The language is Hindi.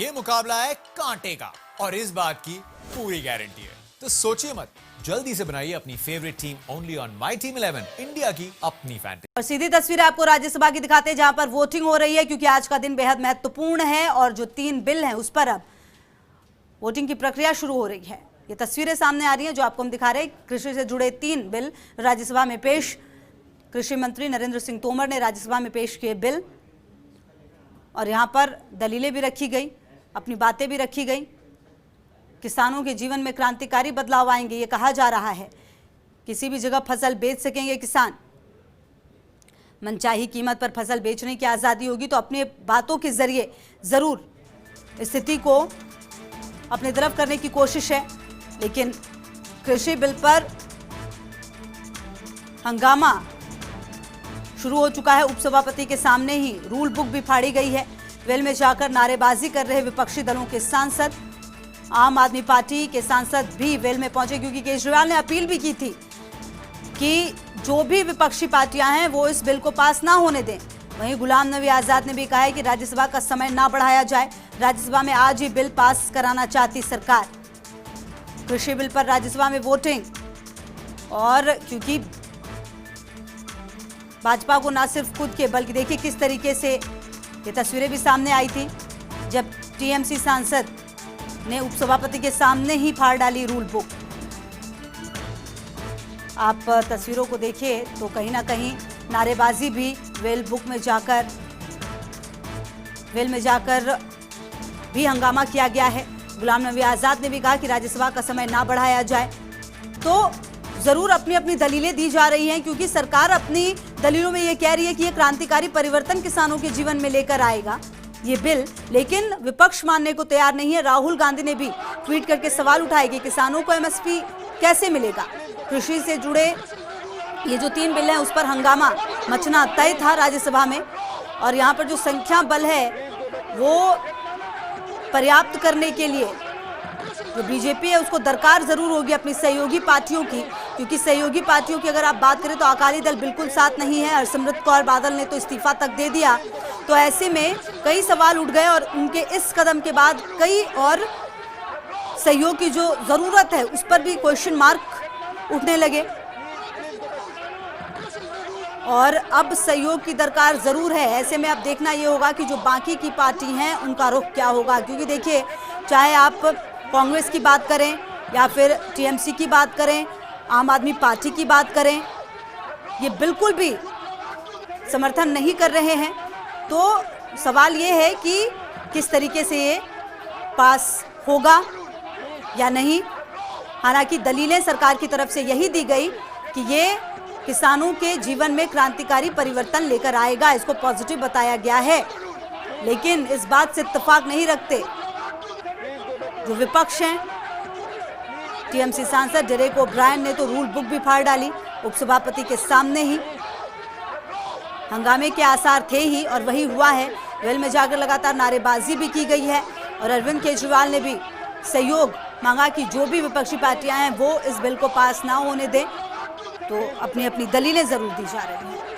ये मुकाबला है कांटे का और इस बात की पूरी गारंटी है। तो सोचिए मत, जल्दी से बनाइए अपनी favourite team only on my team 11, India की अपनी फैंटेसी। और सीधी तस्वीर आपको राज्यसभा की दिखाते हैं जहां पर वोटिंग हो रही है, क्योंकि आज का दिन बेहद महत्वपूर्ण है और जो 3 बिल हैं उस पर अब वोटिंग की प्रक्रिया शुरू हो रही है। ये तस्वीरें सामने आ रही हैं जो आपको हम दिखा रहे हैं। कृषि से जुड़े 3 बिल राज्यसभा में पेश। कृषि मंत्री नरेंद्र सिंह तोमर ने राज्यसभा में पेश किए बिल और यहां पर दलीलें भी रखी गई, अपनी बातें भी रखी गई। किसानों के जीवन में क्रांतिकारी बदलाव आएंगे, ये कहा जा रहा है। किसी भी जगह फसल बेच सकेंगे किसान, मनचाही कीमत पर फसल बेचने की आज़ादी होगी। तो अपनी बातों के जरिए ज़रूर स्थिति को अपनी तरफ करने की कोशिश है, लेकिन कृषि बिल पर हंगामा शुरू हो चुका है। उपसभापति के सामने ही रूल बुक भी फाड़ी गई है। वेल में जाकर नारेबाजी कर रहे विपक्षी दलों के सांसद, आम आदमी पार्टी के सांसद भी वेल में पहुंचे, क्योंकि केजरीवाल ने अपील भी की थी कि जो भी विपक्षी पार्टियां हैं वो इस बिल को पास ना होने दें। वहीं गुलाम नबी आजाद ने भी कहा है कि राज्यसभा का समय ना बढ़ाया जाए, राज्यसभा में आज ही बिल पास कराना चाहती सरकार। कृषि बिल पर राज्यसभा में वोटिंग, और क्योंकि भाजपा को ना सिर्फ खुद के बल्कि देखिए किस तरीके से ये तस्वीरें भी सामने आई थी जब टीएमसी सांसद ने उपसभापति के सामने ही फाड़ डाली रूल बुक। आप तस्वीरों को देखिए तो कहीं ना कहीं नारेबाजी भी वेल में जाकर भी हंगामा किया गया है। गुलाम नबी आजाद ने भी कहा कि राज्यसभा का समय ना बढ़ाया जाए। तो जरूर अपनी अपनी दलीलें दी जा रही हैं, क्योंकि सरकार अपनी दलीलों में ये कह रही है कि ये क्रांतिकारी परिवर्तन किसानों के जीवन में लेकर आएगा ये बिल, लेकिन विपक्ष मानने को तैयार नहीं है। राहुल गांधी ने भी ट्वीट करके सवाल उठाए कि किसानों को एमएसपी कैसे मिलेगा। कृषि से जुड़े ये जो 3 बिल हैं उस पर हंगामा मचना तय था राज्यसभा में, और यहाँ पर जो संख्या बल है वो पर्याप्त करने के लिए जो बीजेपी है उसको दरकार जरूर होगी अपनी सहयोगी पार्टियों की, क्योंकि सहयोगी पार्टियों की अगर आप बात करें तो अकाली दल बिल्कुल साथ नहीं है। हरसिमरत कौर बादल ने तो इस्तीफा तक दे दिया। तो ऐसे में कई सवाल उठ गए और उनके इस कदम के बाद कई और सहयोग की जो जरूरत है उस पर भी क्वेश्चन मार्क उठने लगे, और अब सहयोग की दरकार जरूर है। ऐसे में अब देखना ये होगा कि जो बाकी की पार्टी हैं उनका रुख क्या होगा, क्योंकि देखिए चाहे आप कांग्रेस की बात करें या फिर टीएमसी की बात करें, आम आदमी पार्टी की बात करें, ये बिल्कुल भी समर्थन नहीं कर रहे हैं। तो सवाल ये है कि किस तरीके से ये पास होगा या नहीं। हालांकि दलीलें सरकार की तरफ से यही दी गई कि ये किसानों के जीवन में क्रांतिकारी परिवर्तन लेकर आएगा, इसको पॉजिटिव बताया गया है। लेकिन इस बात से इत्तेफाक नहीं रखते जो विपक्ष हैं। टीएमसी सांसद डेरेक ओब्रायन ने तो रूल बुक भी फाड़ डाली उपसभापति के सामने ही। हंगामे के आसार थे ही और वही हुआ है। वेल में जाकर लगातार नारेबाजी भी की गई है और अरविंद केजरीवाल ने भी सहयोग मांगा कि जो भी विपक्षी पार्टियां हैं वो इस बिल को पास ना होने दें। तो अपनी अपनी दलीलें जरूर दी जा रही हैं।